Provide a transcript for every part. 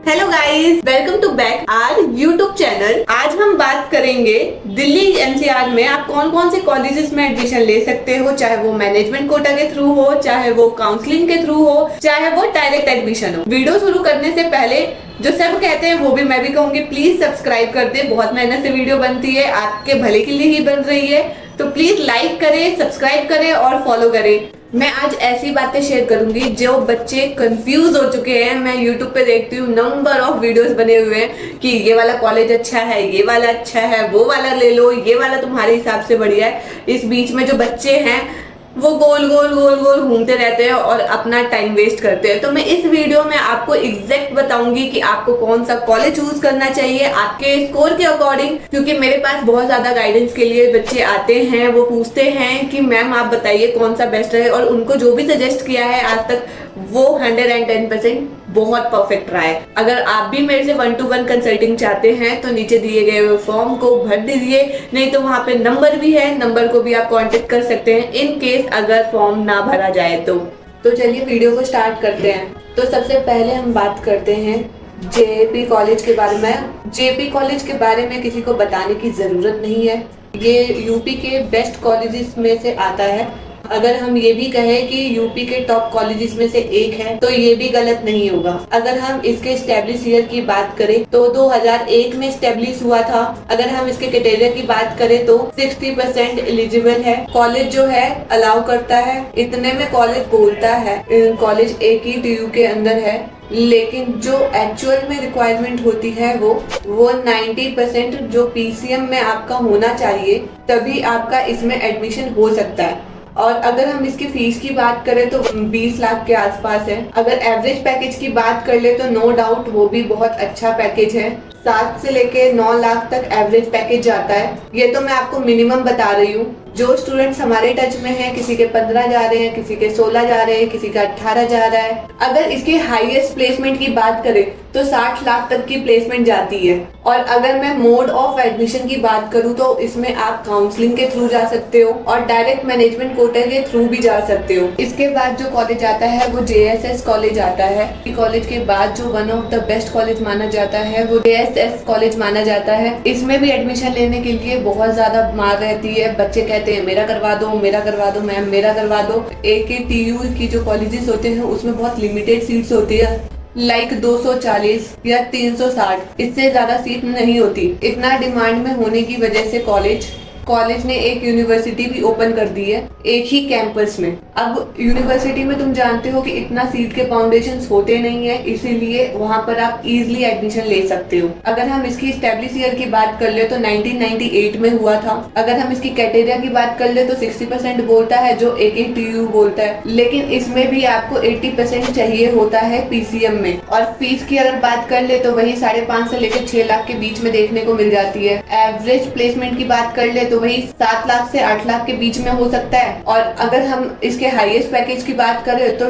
Hello guys, welcome to back our YouTube channel. आज हम बात करेंगे दिल्ली एनसीआर में आप कौन कौन से कॉलेजेस में एडमिशन ले सकते हो, चाहे वो मैनेजमेंट कोटा के थ्रू हो, चाहे वो काउंसलिंग के थ्रू हो, चाहे वो डायरेक्ट एडमिशन हो। वीडियो शुरू करने से पहले जो सब कहते हैं वो भी मैं भी कहूंगी, प्लीज सब्सक्राइब कर दे। बहुत मेहनत से वीडियो बनती है, आपके भले के लिए ही बन रही है, तो प्लीज लाइक करें, सब्सक्राइब करें और फॉलो करें। मैं आज ऐसी बातें शेयर करूंगी जो बच्चे कंफ्यूज हो चुके हैं। मैं यूट्यूब पे देखती हूँ, नंबर ऑफ वीडियोस बने हुए हैं कि ये वाला कॉलेज अच्छा है, ये वाला अच्छा है, वो वाला ले लो, ये वाला तुम्हारे हिसाब से बढ़िया है। इस बीच में जो बच्चे हैं वो गोल गोल गोल गोल घूमते रहते हैं और अपना टाइम वेस्ट करते हैं। तो मैं इस वीडियो में आपको एग्जैक्ट बताऊंगी कि आपको कौन सा कॉलेज चूज करना चाहिए आपके स्कोर के अकॉर्डिंग, क्योंकि मेरे पास बहुत ज्यादा गाइडेंस के लिए बच्चे आते हैं। वो पूछते हैं कि मैम आप बताइए कौन सा बेस्ट है, और उनको जो भी सजेस्ट किया है आज तक वो 110% बहुत परफेक्ट रहा है। अगर आप भी मेरे से 1-to-1 कंसल्टिंग चाहते हैं तो नीचे दिए गए फॉर्म को भर दीजिए, नहीं तो वहाँ पे नंबर भी है, नंबर को भी आप कांटेक्ट कर सकते हैं इन केस अगर फॉर्म ना भरा जाए तो चलिए वीडियो को स्टार्ट करते हैं। तो सबसे पहले हम बात करते हैं जेपी कॉलेज के बारे में। जेपी कॉलेज के बारे में किसी को बताने की जरूरत नहीं है, ये यूपी के बेस्ट कॉलेजेस में से आता है। अगर हम ये भी कहें कि यूपी के टॉप कॉलेजेस में से एक है तो ये भी गलत नहीं होगा। अगर हम इसके स्टैब्लिश ईयर की बात करें तो 2001 में स्टैब्लिश हुआ था। अगर हम इसके क्राइटेरिया की बात करें तो 60% एलिजिबल है। कॉलेज जो है अलाउ करता है, इतने में कॉलेज बोलता है कॉलेज एक ही टीयू के अंदर है, लेकिन जो एक्चुअल में रिक्वायरमेंट होती है वो 90% जो पीसीएम में आपका होना चाहिए, तभी आपका इसमें एडमिशन हो सकता है। और अगर हम इसकी फीस की बात करें तो 20 लाख के आसपास है। अगर एवरेज पैकेज की बात कर ले तो नो डाउट वो भी बहुत अच्छा पैकेज है। 7 से लेके 9 लाख तक एवरेज पैकेज जाता है। ये तो मैं आपको मिनिमम बता रही हूँ। जो स्टूडेंट्स हमारे टच में हैं, किसी के 15 जा रहे हैं, किसी के 16 जा रहे हैं, किसी का 18 जा रहा है। अगर इसकी हाईएस्ट प्लेसमेंट की बात करें तो 60 लाख तक की प्लेसमेंट जाती है। और अगर मैं मोड ऑफ एडमिशन की बात करूं तो इसमें आप काउंसलिंग के थ्रू जा सकते हो और डायरेक्ट मैनेजमेंट कोटा के थ्रू भी जा सकते हो। इसके बाद जो कॉलेज आता है वो जेएसएस कॉलेज आता है। कॉलेज के बाद जो one of the best college माना जाता है वो जेएसएस कॉलेज माना जाता है। इसमें भी एडमिशन लेने के लिए बहुत ज्यादा मार रहती है। बच्चे कहते हैं मेरा करवा दो, मेरा करवा दो मैम, मेरा करवा दो। AKTU की जो कॉलेजेस होते हैं उसमें बहुत लिमिटेड सीट्स होती है, लाइक 240 या 360, इससे ज्यादा सीट नहीं होती। इतना डिमांड में होने की वजह से कॉलेज ने एक यूनिवर्सिटी भी ओपन कर दी है एक ही कैंपस में। अब यूनिवर्सिटी में तुम जानते हो कि इतना सीट के फाउंडेशंस होते नहीं है, इसीलिए वहां पर आप इजीली एडमिशन ले सकते हो। अगर हम इसकी एस्टेब्लिश ईयर की बात कर ले तो 1998 में हुआ था। अगर हम इसकी क्राइटेरिया की बात कर ले तो 60% बोलता है जो AKTU बोलता है, लेकिन इसमें भी आपको 80% चाहिए होता है पीसीएम में। और फीस की अगर बात कर ले तो वही 5.5 से लेकर 6 लाख के बीच में देखने को मिल जाती है। एवरेज प्लेसमेंट की बात कर ले तो वही 7 लाख से 8 लाख के बीच में हो सकता है। और अगर हम इसके हाईएस्ट पैकेज की बात करें तो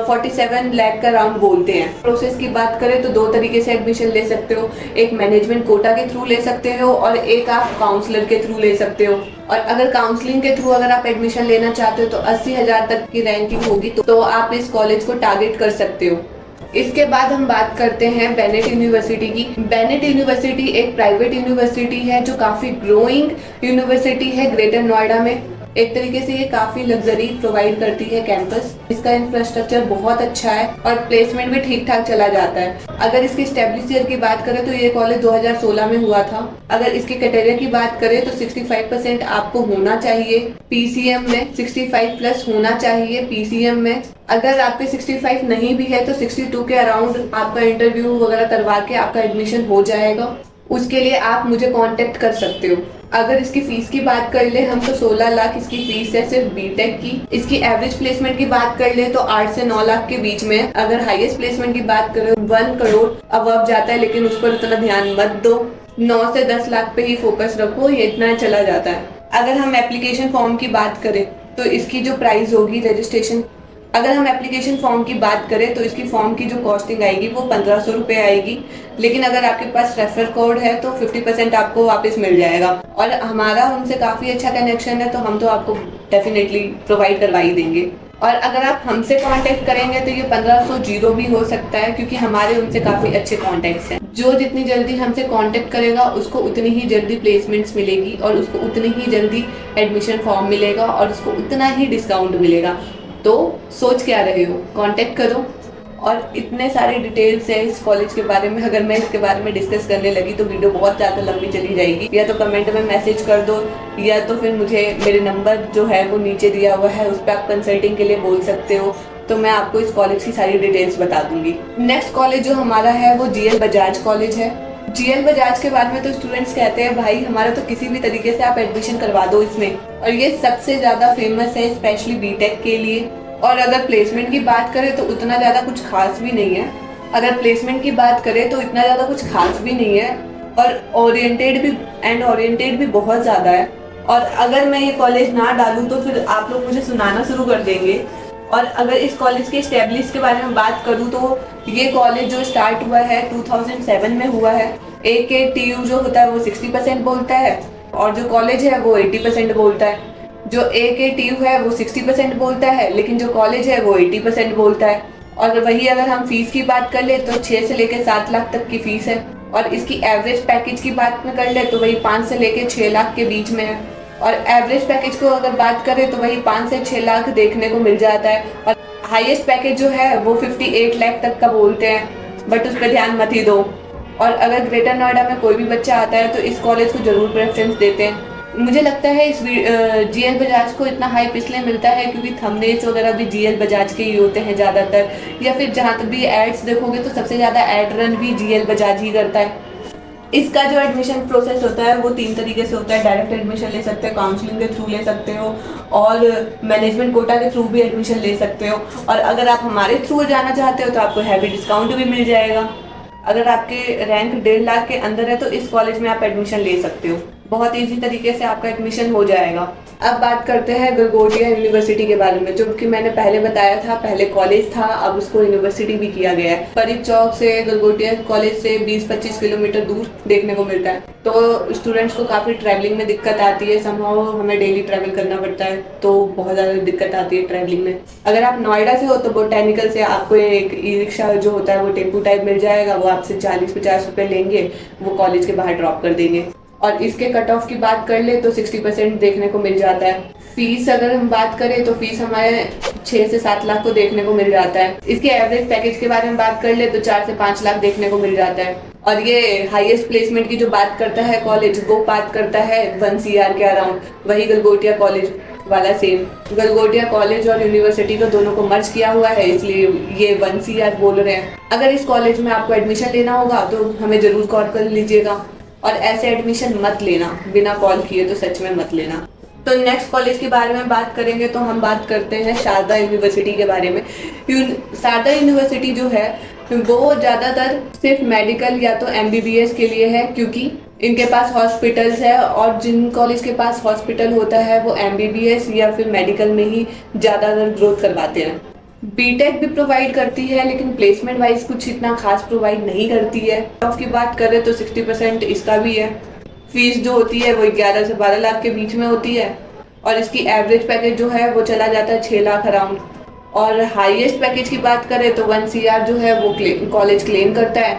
47 लाख का राउंड बोलते हैं। प्रोसेस की बात करें तो 2 तरीके से एडमिशन ले सकते हो, एक मैनेजमेंट कोटा के थ्रू ले सकते हो और एक आप काउंसलर के थ्रू ले सकते हो। और अगर काउंसलिंग के थ्रू अगर आप एडमिशन लेना चाहते हो तो 80,000 तक की रैंकिंग होगी तो आप इस कॉलेज को टारगेट कर सकते हो। इसके बाद हम बात करते हैं बेनेट यूनिवर्सिटी की। बेनेट यूनिवर्सिटी एक प्राइवेट यूनिवर्सिटी है जो काफी ग्रोइंग यूनिवर्सिटी है ग्रेटर नोएडा में। एक तरीके से ये काफी लग्जरी प्रोवाइड करती है कैंपस। इसका इंफ्रास्ट्रक्चर बहुत अच्छा है और प्लेसमेंट भी ठीक ठाक चला जाता है। अगर इसकी एस्टेब्लिश ईयर की बात करें तो ये कॉलेज 2016 में हुआ था। अगर इसके क्राइटेरिया की बात करें तो 65% आपको होना चाहिए पीसीएम में, 65+ होना चाहिए पीसीएम में। अगर आपके 65 नहीं भी है तो 62 के अराउंड आपका इंटरव्यू वगैरह करवा के आपका एडमिशन हो जाएगा। उसके लिए आप मुझे कांटेक्ट कर सकते हो। अगर इसकी फीस की बात कर ले हम तो 16 लाख इसकी फीस है सिर्फ बीटेक की। इसकी एवरेज प्लेसमेंट की बात कर ले तो 8 से 9 लाख के बीच में। अगर हाईएस्ट प्लेसमेंट की बात करें 1 करोड़ अबव जाता है, लेकिन उस पर उतना ध्यान मत दो। 9 से 10 लाख पे ही फोकस रखो, ये इतना चला जाता है। अगर हम एप्लीकेशन फॉर्म की बात करें तो इसकी जो प्राइस होगी रजिस्ट्रेशन, अगर हम एप्लीकेशन फॉर्म की बात करें तो इसकी फॉर्म की जो कॉस्टिंग आएगी वो 1500 रुपये आएगी। लेकिन अगर आपके पास रेफर कोड है तो 50% आपको वापस मिल जाएगा। और हमारा उनसे काफ़ी अच्छा कनेक्शन है तो हम तो आपको डेफिनेटली प्रोवाइड करवा ही देंगे। और अगर आप हमसे कांटेक्ट करेंगे तो ये 1500 जीरो भी हो सकता है, क्योंकि हमारे उनसे काफ़ी अच्छे कॉन्टैक्ट्स हैं। जो जितनी जल्दी हमसे कांटेक्ट करेगा उसको उतनी ही जल्दी प्लेसमेंट्स मिलेगी और उसको उतनी ही जल्दी एडमिशन फॉर्म मिलेगा और उसको उतना ही डिस्काउंट मिलेगा। तो सोच क्या रहे हो, कांटेक्ट करो। और इतने सारे डिटेल्स हैं इस कॉलेज के बारे में, अगर मैं इसके बारे में डिस्कस करने लगी तो वीडियो बहुत ज़्यादा लंबी चली जाएगी। या तो कमेंट में मैसेज कर दो, या तो फिर मुझे मेरे नंबर जो है वो नीचे दिया हुआ है, उस पर आप कंसल्टिंग के लिए बोल सकते हो, तो मैं आपको इस कॉलेज की सारी डिटेल्स बता दूंगी। नेक्स्ट कॉलेज जो हमारा है वो GL बजाज कॉलेज है। GL बजाज के बारे में तो स्टूडेंट्स कहते हैं भाई हमारा तो किसी भी तरीके से आप एडमिशन करवा दो इसमें, और ये सबसे ज़्यादा फेमस है स्पेशली बीटेक के लिए। और अगर प्लेसमेंट की बात करें तो उतना ज़्यादा कुछ खास भी नहीं है। अगर प्लेसमेंट की बात करें तो इतना ज़्यादा कुछ खास भी नहीं है, और ओरिएंटेड भी बहुत ज़्यादा है। और अगर मैं ये कॉलेज ना डालूँ तो फिर आप लोग मुझे सुनाना शुरू कर देंगे। और अगर इस कॉलेज के स्टैब्लिश के बारे में बात करूँ तो ये कॉलेज जो स्टार्ट हुआ है 2007 में हुआ है। AKTU जो होता है वो 60% बोलता है, और जो कॉलेज है वो 80% बोलता है। जो AKTU है वो 60% बोलता है, लेकिन जो कॉलेज है वो 80% बोलता है। और वही अगर हम फीस की बात कर ले तो 6 से लेकर 7 लाख तक की फीस है। और इसकी एवरेज पैकेज की बात में कर ले तो वही 5 से लेकर 6 लाख के बीच में है। और एवरेज पैकेज को अगर बात करें तो वही 5 से 6 लाख देखने को मिल जाता है। और हाईएस्ट पैकेज जो है वो 58 लाख तक का बोलते हैं, बट उस पर ध्यान मत ही दो। और अगर ग्रेटर नोएडा में कोई भी बच्चा आता है तो इस कॉलेज को जरूर प्रेफरेंस देते हैं। मुझे लगता है इस GL बजाज को इतना हाइप इसलिए मिलता है क्योंकि थंबनेल्स वगैरह भी GL बजाज के ही होते हैं ज़्यादातर, या फिर जहाँ तक भी एड्स देखोगे तो सबसे ज़्यादा एड रन भी GL बजाज ही करता है। इसका जो एडमिशन प्रोसेस होता है वो 3 तरीके से होता है। डायरेक्ट एडमिशन ले सकते हो, काउंसलिंग के थ्रू ले सकते हो, और मैनेजमेंट कोटा के थ्रू भी एडमिशन ले सकते हो। और अगर आप हमारे थ्रू जाना चाहते हो तो आपको हैवी डिस्काउंट भी मिल जाएगा। अगर आपके रैंक 1.5 लाख के अंदर है तो इस कॉलेज में आप एडमिशन ले सकते हो, बहुत इजी तरीके से आपका एडमिशन हो जाएगा। अब बात करते हैं गलगोटिया यूनिवर्सिटी के बारे में, जो कि मैंने पहले बताया था, पहले कॉलेज था अब उसको यूनिवर्सिटी भी किया गया है। परीख चौक से गलगोटिया कॉलेज से 20-25 किलोमीटर दूर देखने को मिलता है। तो स्टूडेंट्स को काफ़ी ट्रैवलिंग में दिक्कत आती है, समहाउ हमें डेली ट्रैवल करना पड़ता है, तो बहुत ज़्यादा दिक्कत आती है ट्रैवलिंग में। अगर आप नोएडा से हो तो बोटैनिकल से आपको एक ई-रिक्शा जो होता है वो टेम्पू टाइप मिल जाएगा, वो आपसे 40-50 रुपये लेंगे, वो कॉलेज के बाहर ड्रॉप कर देंगे। और इसके कट ऑफ की बात कर ले तो 60% देखने को मिल जाता है। फीस अगर हम बात करें तो फीस हमारे 6 से 7 लाख को देखने को मिल जाता है। इसके एवरेज पैकेज के बारे में बात कर ले तो 4 से 5 लाख देखने को मिल जाता है। और ये हाईएस्ट प्लेसमेंट की जो बात करता है कॉलेज, वो बात करता है 1 CR के अराउंड। वही गलगोटिया कॉलेज वाला सेम, गलगोटिया कॉलेज और यूनिवर्सिटी को दोनों को मर्ज किया हुआ है, इसलिए ये 1 CR बोल रहे हैं। अगर इस कॉलेज में आपको एडमिशन लेना होगा तो हमें जरूर कॉल कर लीजिएगा, और ऐसे एडमिशन मत लेना बिना कॉल किए, तो सच में मत लेना। तो नेक्स्ट कॉलेज के बारे में बात करेंगे तो हम बात करते हैं शारदा यूनिवर्सिटी के बारे में। शारदा यूनिवर्सिटी जो है वो ज़्यादातर सिर्फ मेडिकल या तो MBBS के लिए है, क्योंकि इनके पास हॉस्पिटल्स है, और जिन कॉलेज के पास हॉस्पिटल होता है वो MBBS या फिर मेडिकल में ही ज़्यादातर ग्रोथ करवाते हैं। बीटेक भी प्रोवाइड करती है, लेकिन प्लेसमेंट वाइज कुछ इतना खास प्रोवाइड नहीं करती है। ऑफ की बात करें तो 60% इसका भी है। फीस जो होती है वो 11 से 12 लाख के बीच में होती है, और इसकी एवरेज पैकेज जो है वो चला जाता है 6 लाख अराउंड। और हाईएस्ट पैकेज की बात करें तो 1 CR जो है वो कॉलेज क्लेम करता है।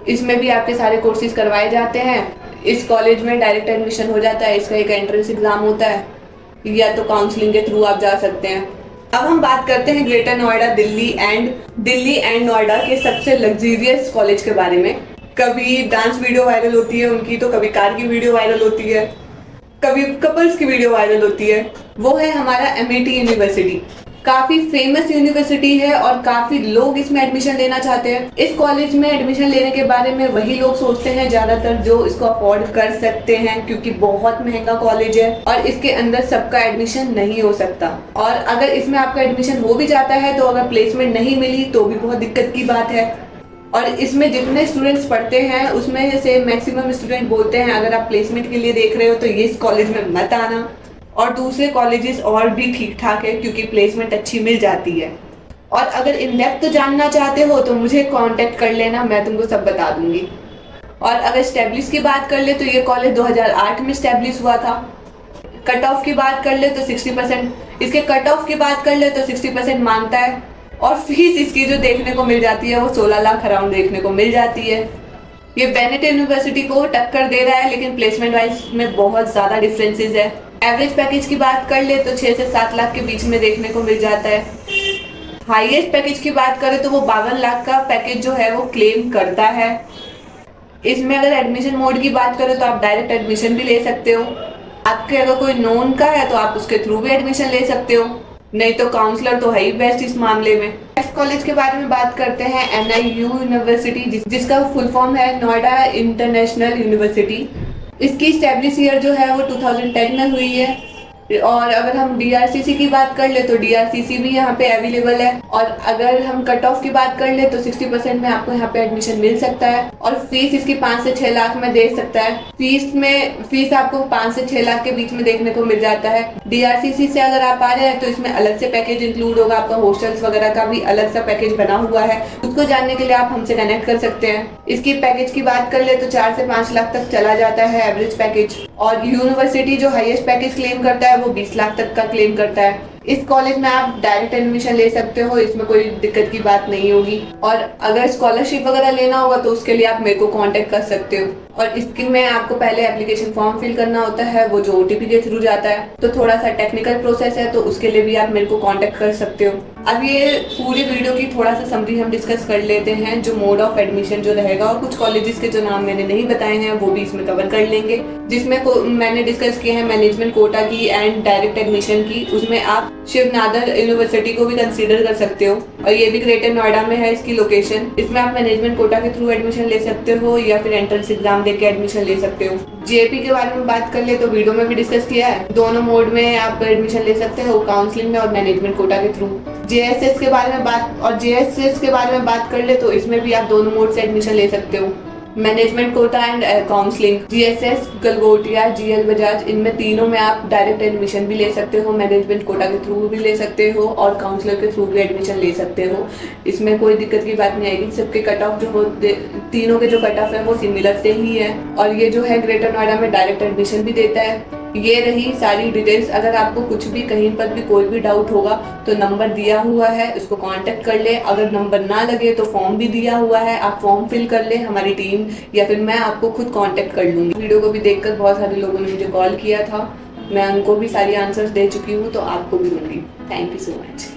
इसमें भी आपके सारे कोर्सेज करवाए जाते हैं। इस कॉलेज में डायरेक्ट एडमिशन हो जाता है, इसका एक एंट्रेंस एग्जाम होता है, या तो काउंसलिंग के थ्रू आप जा सकते हैं। अब हम बात करते हैं ग्रेटर नोएडा दिल्ली एंड नोएडा के सबसे लग्जरियस कॉलेज के बारे में। कभी डांस वीडियो वायरल होती है उनकी, तो कभी कार की वीडियो वायरल होती है, कभी कपल्स की वीडियो वायरल होती है। वो है हमारा MIT यूनिवर्सिटी। काफ़ी फेमस यूनिवर्सिटी है और काफ़ी लोग इसमें एडमिशन लेना चाहते हैं। इस कॉलेज में एडमिशन लेने के बारे में वही लोग सोचते हैं ज़्यादातर जो इसको अफोर्ड कर सकते हैं, क्योंकि बहुत महंगा कॉलेज है और इसके अंदर सबका एडमिशन नहीं हो सकता। और अगर इसमें आपका एडमिशन हो भी जाता है तो अगर प्लेसमेंट नहीं मिली तो भी बहुत दिक्कत की बात है। और इसमें जितने स्टूडेंट्स पढ़ते हैं उसमें से मैक्सिमम स्टूडेंट बोलते हैं अगर आप प्लेसमेंट के लिए देख रहे हो तो ये इस कॉलेज में मत आना। और दूसरे कॉलेजेस और भी ठीक ठाक है क्योंकि प्लेसमेंट अच्छी मिल जाती है। और अगर इन डेप्थ जानना चाहते हो तो मुझे कांटेक्ट कर लेना, मैं तुमको सब बता दूंगी। और अगर स्टैब्लिश की बात कर ले तो ये कॉलेज 2008 में स्टैब्लिश हुआ था। कट ऑफ की बात कर ले तो 60%, इसके कट ऑफ की बात कर ले तो 60% मांगता है। और फीस इसकी जो देखने को मिल जाती है वो 16 लाख अराउंड देखने को मिल जाती है। ये बेनेट यूनिवर्सिटी को टक्कर दे रहा है, लेकिन प्लेसमेंट वाइज में बहुत ज्यादा डिफरेंसेस है। एवरेज पैकेज की बात कर ले तो 6 से 7 लाख के बीच में देखने को मिल जाता है। हाईएस्ट पैकेज की बात करें तो वो 52 लाख का पैकेज जो है वो क्लेम करता है। इसमें अगर एडमिशन मोड की बात करें तो आप डायरेक्ट एडमिशन भी ले सकते हो। आपके अगर कोई नोन का है तो आप उसके थ्रू भी एडमिशन ले सकते हो, नहीं तो काउंसलर तो है ही बेस्ट इस मामले में। नेक्स्ट कॉलेज के बारे में बात करते हैं NIU यूनिवर्सिटी, जिसका फुल फॉर्म है नोएडा इंटरनेशनल यूनिवर्सिटी। इसकी स्टैब्लिश ईयर जो है वो 2010 में हुई है। और अगर हम DRCC की बात कर ले तो DRCC भी यहाँ पे अवेलेबल है। और अगर हम कट ऑफ की बात कर ले तो 60% में आपको यहाँ पे एडमिशन मिल सकता है। और फीस इसकी 5 से 6 लाख में दे सकता है। फीस आपको 5 से 6 लाख के बीच में देखने को मिल जाता है। DRCC से अगर आप आ रहे हैं तो इसमें अलग से पैकेज इंक्लूड होगा, आपका हॉस्टल्स वगैरह का भी अलग सा पैकेज बना हुआ है। उसको जानने के लिए आप हमसे कनेक्ट कर सकते हैं। इसकी पैकेज की बात कर ले तो 4 से 5 लाख तक चला जाता है एवरेज पैकेज। और यूनिवर्सिटी जो हाईएस्ट पैकेज क्लेम करता है वो 20 लाख तक का क्लेम करता है। इस कॉलेज में आप डायरेक्ट एडमिशन ले सकते हो, इसमें कोई दिक्कत की बात नहीं होगी। और अगर स्कॉलरशिप वगैरह लेना होगा तो उसके लिए आप मेरे को कांटेक्ट कर सकते हो। और इसके में आपको पहले एप्लीकेशन फॉर्म फिल करना होता है, वो जो OTP के थ्रू जाता है, तो थोड़ा सा टेक्निकल प्रोसेस है, तो उसके लिए भी आप मेरे को कांटेक्ट कर सकते हो। अब ये पूरी वीडियो की थोड़ा सा समरी हम डिस्कस कर लेते हैं, जो मोड ऑफ एडमिशन जो रहेगा, और कुछ कॉलेजेस के जो नाम मैंने नहीं बताए हैं वो भी इसमें कवर कर लेंगे। जिसमें मैंने डिस्कस किए हैं मैनेजमेंट कोटा की एंड डायरेक्ट एडमिशन की। उसमें आप शिव नादर यूनिवर्सिटी को भी कंसीडर कर सकते हो, और ये भी ग्रेटर नोएडा में है इसकी लोकेशन। इसमें आप मैनेजमेंट कोटा के थ्रू एडमिशन ले सकते हो या फिर एंट्रेंस एग्जाम देके एडमिशन ले सकते हो। JP के बारे में बात कर ले तो वीडियो में भी डिस्कस किया है। दोनों मोड में आप एडमिशन ले सकते हो, काउंसलिंग में और मैनेजमेंट कोटा के थ्रू। JSS के बारे में बात कर ले तो इसमें भी आप दोनों मोड से एडमिशन ले सकते हो, management quota and counselling. GSS, Galgotia, GL Bajaj, इनमें तीनों में आप डायरेक्ट एडमिशन भी ले सकते हो, मैनेजमेंट कोटा के थ्रू भी ले सकते हो और काउंसलर के थ्रू भी एडमिशन ले सकते हो। इसमें कोई दिक्कत की बात नहीं आएगी। सबके कट ऑफ जो होते, तीनों के जो कट ऑफ है वो सिमिलर से ही है। और ये जो है ग्रेटर नोएडा में डायरेक्ट एडमिशन भी देता है। ये रही सारी डिटेल्स। अगर आपको कुछ भी कहीं पर भी कोई भी डाउट होगा तो नंबर दिया हुआ है, उसको कांटेक्ट कर ले। अगर नंबर ना लगे तो फॉर्म भी दिया हुआ है, आप फॉर्म फिल कर ले, हमारी टीम या फिर मैं आपको खुद कांटेक्ट कर लूंगी। वीडियो को भी देखकर बहुत सारे लोगों ने मुझे कॉल किया था, मैं उनको भी सारी आंसर्स दे चुकी हूँ, तो आपको भी दूंगी। Thank you so much.